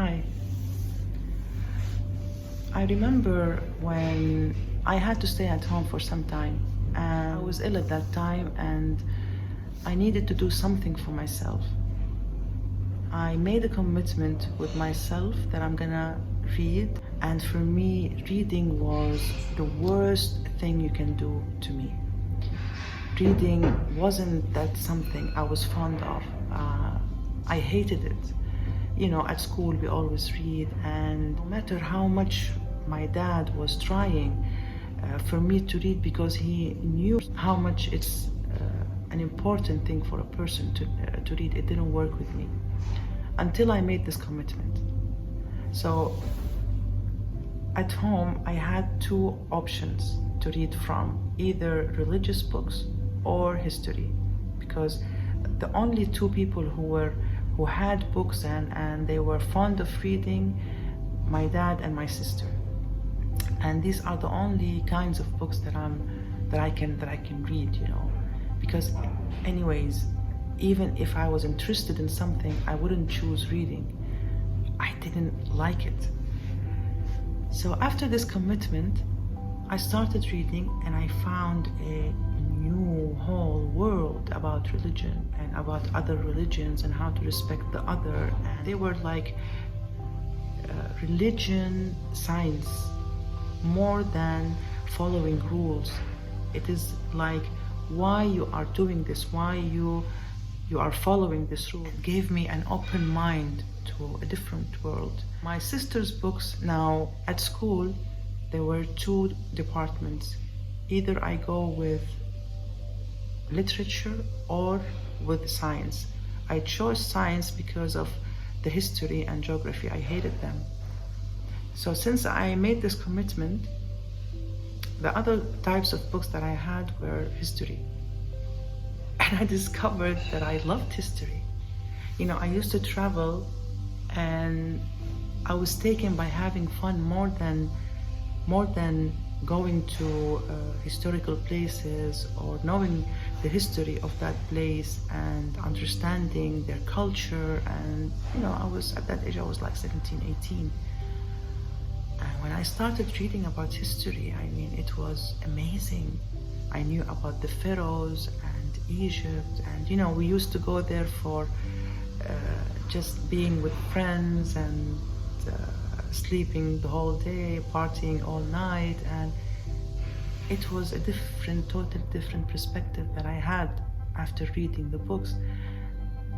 Hi. I remember when I had to stay at home for some time, and I was ill at that time, and I needed to do something for myself. I made a commitment with myself that I'm gonna read, and for me, reading was the worst thing you can do to me. Reading wasn't that something I was fond of. I hated it. At school we always read, and no matter how much my dad was trying for me to read, because he knew how much it's an important thing for a person to read, it didn't work with me until I made this commitment. So at home I had two options to read from, either religious books or history, because the only two people who had books and they were fond of reading, my dad and my sister. And these are the only kinds of books that I can read, because anyways, even if I was interested in something, I wouldn't choose reading. I didn't like it. So after this commitment, I started reading, and I found a new whole world about religion and about other religions and how to respect the other. And they were like religion, science, more than following rules. It is like why you are doing this, why you are following this rule. It gave me an open mind to a different world. My sister's books, now at school, there were two departments. Either I go with literature or with science. I chose science because of the history and geography. I hated them. So since I made this commitment, the other types of books that I had were history. And I discovered that I loved history. I used to travel, and I was taken by having fun more than going to historical places or knowing the history of that place and understanding their culture. And I was at that age, I was like 17, 18. And when I started reading about history, it was amazing. I knew about the pharaohs and Egypt, and we used to go there for just being with friends and sleeping the whole day, partying all night, and it was a totally different perspective that I had after reading the books.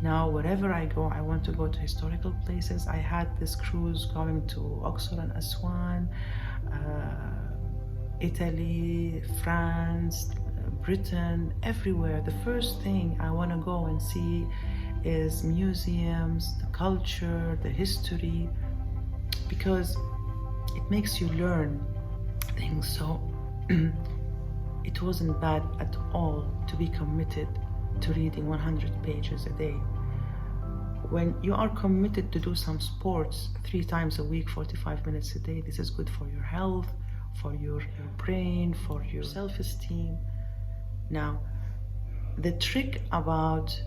Now, wherever I go, I want to go to historical places. I had this cruise going to Oxford and Aswan, Italy, France, Britain, everywhere. The first thing I want to go and see is museums, the culture, the history, because it makes you learn things. So it wasn't bad at all to be committed to reading 100 pages a day. When you are committed to do some sports 3 times a week, 45 minutes a day, this is good for your health, for your brain, for your self-esteem. Now, the trick about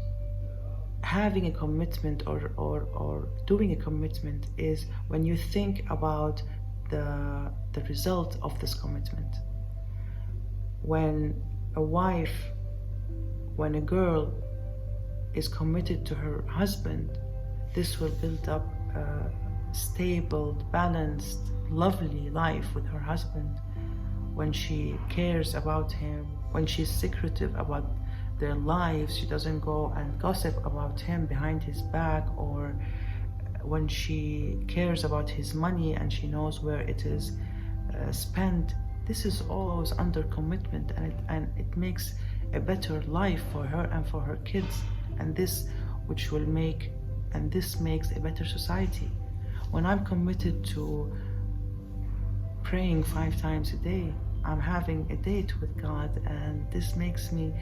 having a commitment or doing a commitment is when you think about the result of this commitment. When a girl is committed to her husband, this will build up a stable, balanced, lovely life with her husband. When she cares about him, when she's secretive about their lives, she doesn't go and gossip about him behind his back, or when she cares about his money and she knows where it is spent. This is always under commitment, and it makes a better life for her and for her kids, and this makes a better society. When I'm committed to praying 5 times a day, I'm having a date with God, and this makes me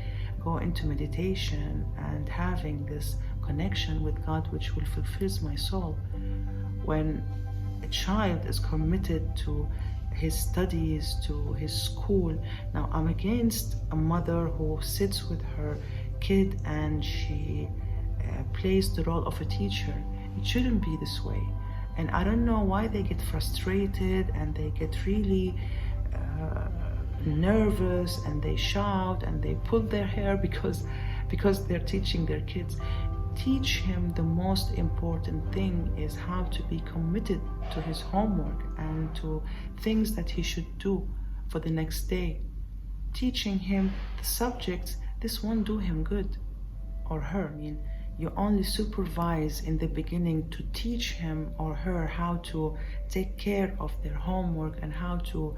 go into meditation and having this connection with God, which will fulfill my soul. When a child is committed to his studies, to his school, now I'm against a mother who sits with her kid and she plays the role of a teacher. It shouldn't be this way. And I don't know why they get frustrated and they get really nervous and they shout and they pull their hair because they're teaching their kids. Teach him the most important thing is how to be committed to his homework and to things that he should do for the next day. Teaching him the subjects, this won't do him good or her. I mean, you only supervise in the beginning to teach him or her how to take care of their homework and how to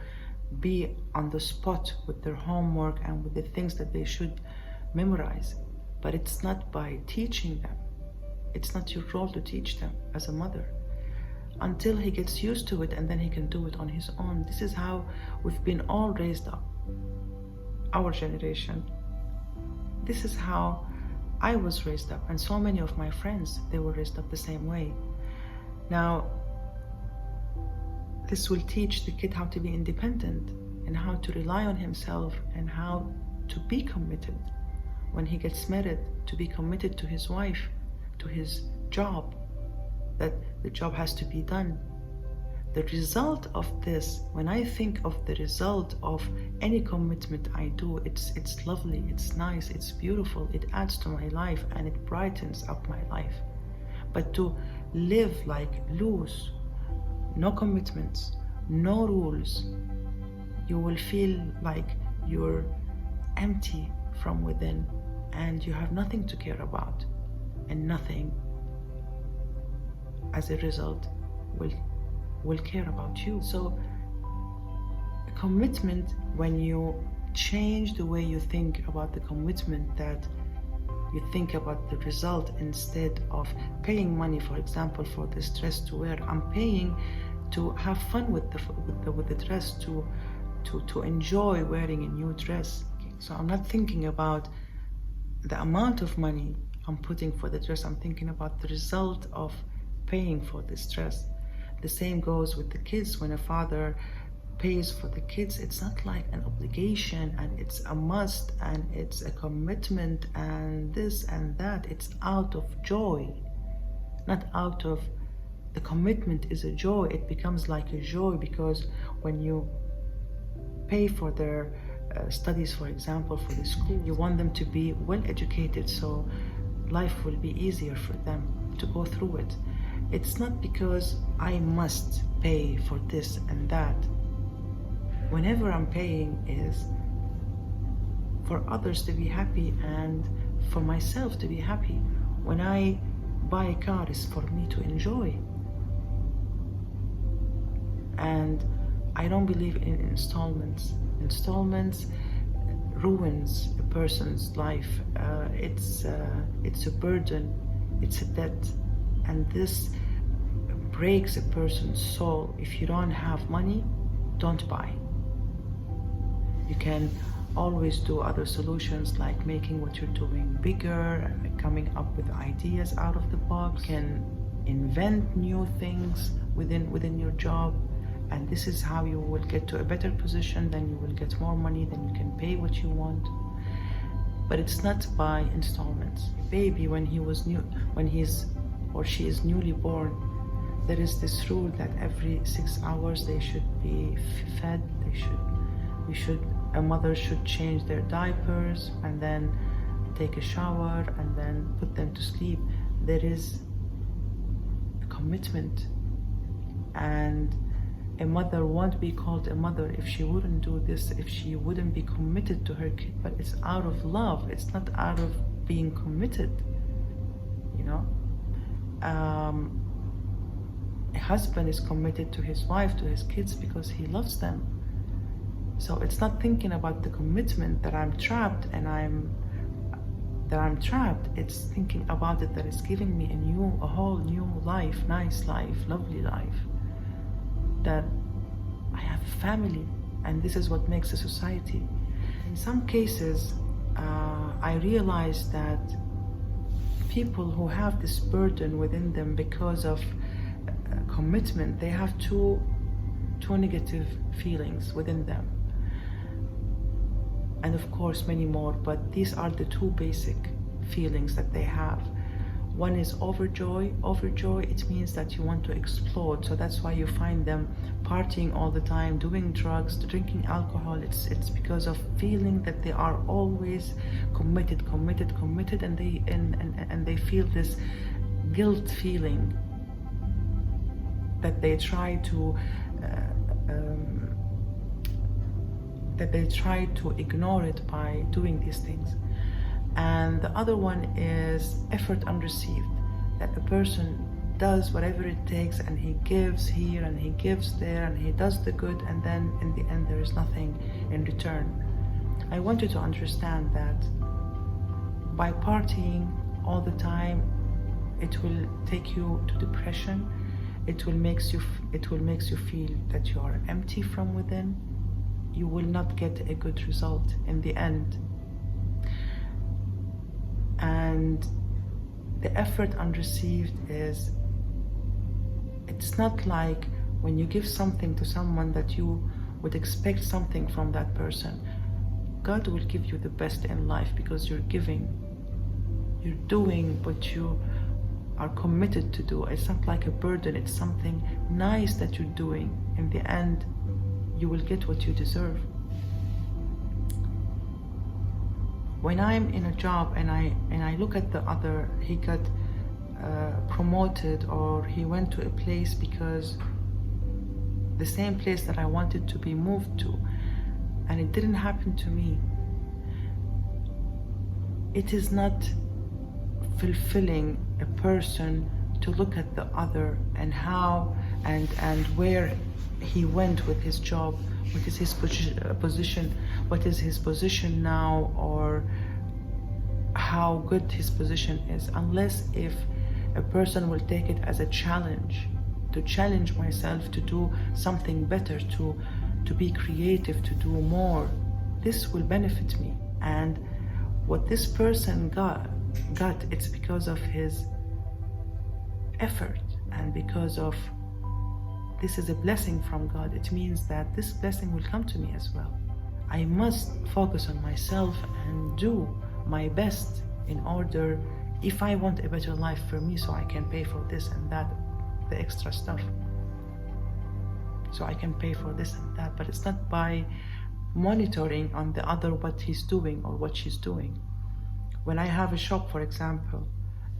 be on the spot with their homework and with the things that they should memorize. But it's not by teaching them. It's not your role to teach them as a mother until he gets used to it, and then he can do it on his own. This is how we've been all raised up, our generation. This is how I was raised up, and so many of my friends, they were raised up the same way. Now, this will teach the kid how to be independent and how to rely on himself and how to be committed. When he gets married, to be committed to his wife, to his job, that the job has to be done. The result of this, when I think of the result of any commitment I do, it's lovely, it's nice, it's beautiful, it adds to my life and it brightens up my life. But to live like loose, no commitments, no rules, you will feel like you're empty from within and you have nothing to care about, and nothing as a result will care about you. So commitment, when you change the way you think about the commitment, that you think about the result instead of paying money, for example, for this dress to wear. I'm paying to have fun with the dress, to enjoy wearing a new dress. So I'm not thinking about the amount of money I'm putting for the dress. I'm thinking about the result of paying for this dress. The same goes with the kids. When a father pays for the kids, it's not like an obligation and it's a must and it's a commitment and this and that. It's out of joy, not out of the commitment is a joy. It becomes like a joy because when you pay for their studies, for example, for the school, you want them to be well educated, so life will be easier for them to go through it. It's not because I must pay for this and that. Whenever I'm paying is for others to be happy and for myself to be happy. When I buy a car, it's for me to enjoy. And I don't believe in installments. Installments ruins a person's life. It's a burden, it's a debt, and this breaks a person's soul. If you don't have money, don't buy. You can always do other solutions like making what you're doing bigger and coming up with ideas out of the box. You can invent new things within your job. And this is how you will get to a better position, then you will get more money, then you can pay what you want. But it's not by installments. A baby, when he's or she is newly born, there is this rule that every 6 hours they should be fed. A mother should change their diapers and then take a shower and then put them to sleep. There is a commitment, and a mother won't be called a mother if she wouldn't do this, if she wouldn't be committed to her kid. But it's out of love, it's not out of being committed, you know. A husband is committed to his wife, to his kids, because he loves them. So it's not thinking about the commitment that I'm trapped it's thinking about it that it's giving me a whole new life, nice life, lovely life, that I have a family, and this is what makes a society. In some cases, I realized that people who have this burden within them because of commitment, they have two negative feelings within them. And of course many more, but these are the two basic feelings that they have. One is overjoy. Overjoy, it means that you want to explode. So that's why you find them partying all the time, doing drugs, drinking alcohol. It's because of feeling that they are always committed, and they feel this guilt feeling that they try to ignore it by doing these things. And the other one is effort unreceived, that a person does whatever it takes and he gives here and he gives there and he does the good, and then in the end there is nothing in return. I want you to understand that by partying all the time, it will take you to depression. It will makes you feel that you are empty from within. You will not get a good result in the end. And the effort unreceived is, it's not like when you give something to someone that you would expect something from that person. God will give you the best in life because you're giving. You're doing what you are committed to do. It's not like a burden, it's something nice that you're doing. In the end, you will get what you deserve. When I'm in a job and I look at the other, he got promoted, or he went to a place because the same place that I wanted to be moved to, and it didn't happen to me. It is not fulfilling a person to look at the other and how and where he went with his job, what is his position, what is his position now, or how good his position is, unless if a person will take it as a challenge, to challenge myself to do something better, to be creative, to do more. This will benefit me. And what this person got, it's because of his effort, and because of this is a blessing from God. It means that this blessing will come to me as well. I must focus on myself and do my best in order, if I want a better life for me, so I can pay for this and that, the extra stuff. So I can pay for this and that, but it's not by monitoring on the other what he's doing or what she's doing. When I have a shop, for example,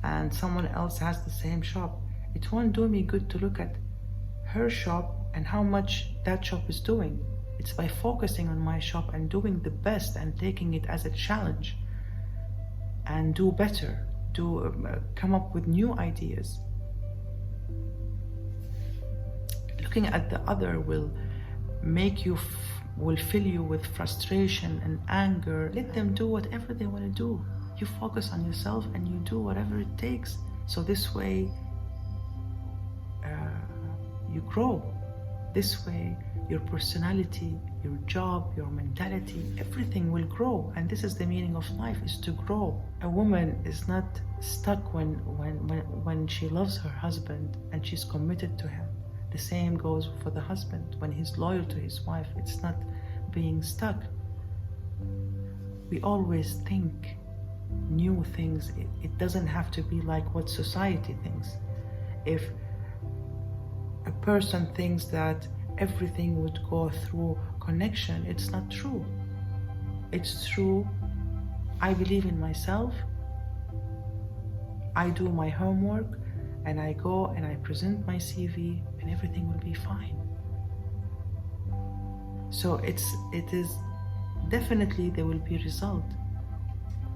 and someone else has the same shop, it won't do me good to look at her shop and how much that shop is doing. It's by focusing on my shop and doing the best and taking it as a challenge and do better, come up with new ideas. Looking at the other will make you will fill you with frustration and anger. Let them do whatever they want to do. You focus on yourself and you do whatever it takes. So this way you grow. This way your personality, your job, your mentality, everything will grow. And this is the meaning of life, is to grow. A woman is not stuck when she loves her husband and she's committed to him. The same goes for the husband. When he's loyal to his wife, it's not being stuck. We always think new things. It doesn't have to be like what society thinks. If a person thinks that everything would go through connection, it's not true. It's true. I believe in myself. I do my homework, and I go and I present my CV, and everything will be fine. So it is definitely there will be result.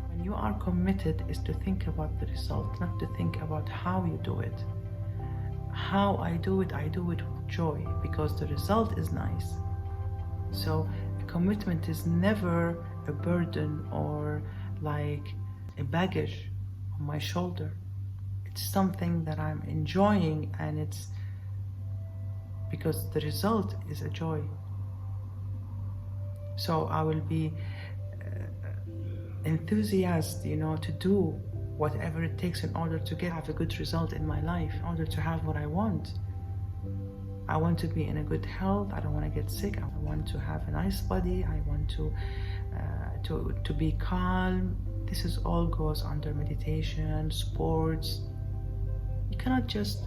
When you are committed, is to think about the result, not to think about how you do it. How I do it with joy, because the result is nice. So a commitment is never a burden or like a baggage on my shoulder. It's something that I'm enjoying, and it's because the result is a joy. So I will be enthusiastic, to do whatever it takes in order to have a good result in my life, in order to have what I want. I want to be in a good health. I don't want to get sick. I want to have a nice body. I want to be calm. This is all goes under meditation, sports, cannot just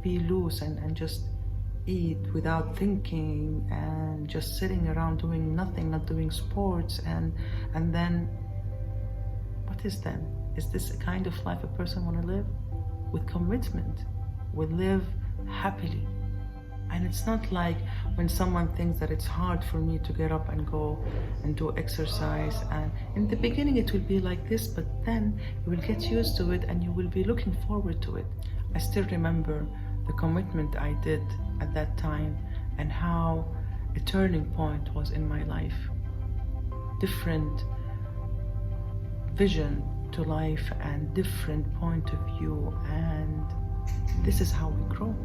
be loose and just eat without thinking and just sitting around doing nothing, not doing sports, and then what is then? Is this a kind of life a person want to live? With commitment, will live happily. And it's not like when someone thinks that it's hard for me to get up and go and do exercise, and in the beginning it will be like this, but then you will get used to it and you will be looking forward to it. I still remember the commitment I did at that time and how a turning point was in my life. Different vision to life and different point of view, and this is how we grow.